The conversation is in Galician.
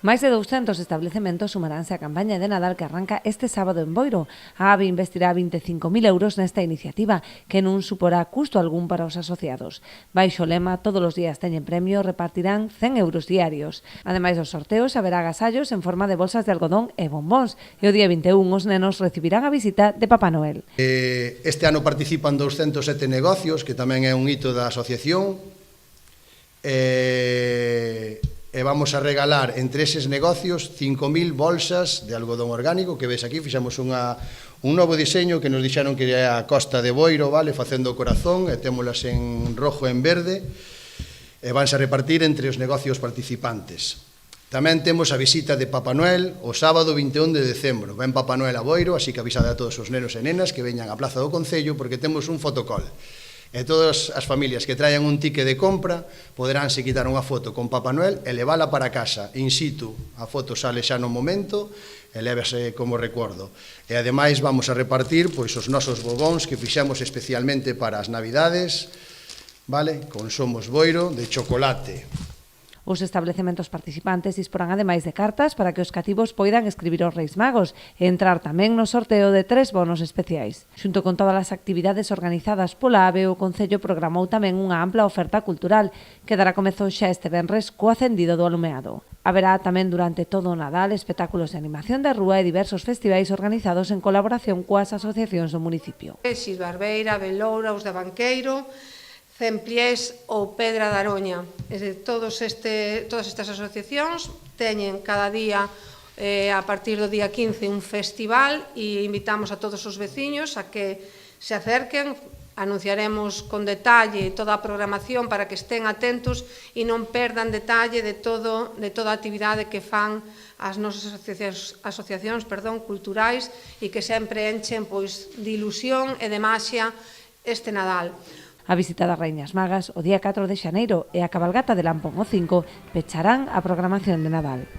Máis de 200 establecementos sumaránse á campaña de Nadal que arranca este sábado en Boiro. A AVE investirá 25.000 euros nesta iniciativa, que non suporá custo algún para os asociados. Baixo o lema "Todos os días teñen premio", repartirán 100 euros diarios. Ademais dos sorteos, haberá agasallos en forma de bolsas de algodón e bombóns. E o día 21 os nenos recibirán a visita de Papá Noel. Este ano participan 207 negocios, que tamén é un hito da asociación. E vamos a regalar entre eses negocios 5.000 bolsas de algodón orgánico, que ves aquí, fixemos un novo diseño que nos dixeron que é a costa de Boiro, vale, facendo o corazón, e témolas en rojo e en verde, e vanse a repartir entre os negocios participantes. Tamén temos a visita de Papá Noel o sábado 21 de decembro. Ven Papá Noel a Boiro, así que avisade a todos os nenos e nenas que veñan á Plaza do Concello, porque temos un fotocall. E todas as familias que traian un ticket de compra poderánse quitar unha foto con Papá Noel e levala para casa, in situ. A foto sale xa no momento e lévase como recordo. E ademais vamos a repartir pois os nosos bobóns que fixemos especialmente para as Navidades, vale? Con Somos Boiro, de chocolate. Os establecementos participantes disporán ademais de cartas para que os cativos poidan escribir aos Reis Magos e entrar tamén no sorteo de 3 bonos especiais. Xunto con todas as actividades organizadas pola AVE, o Concello programou tamén unha ampla oferta cultural que dará comezo xa este venres co acendido do alumeado. Haberá tamén durante todo o Nadal espectáculos de animación de rúa e diversos festivais organizados en colaboración coas asociacións do municipio. Xisbarbeira, Beloura, os de Banqueiro, Cempliés ou Pedra da Aroña. Todas estas asociacións teñen cada día, a partir do día 15, un festival e invitamos a todos os veciños a que se acerquen. Anunciaremos con detalle toda a programación para que estén atentos e non perdan detalle de toda a actividade que fan as nosas asociacións culturais e que sempre enchen de ilusión e de maxia este Nadal. A visita das Raíñas Magas o día 4 de xaneiro e a cabalgata de Lampón o 5 pecharán a programación de Nadal.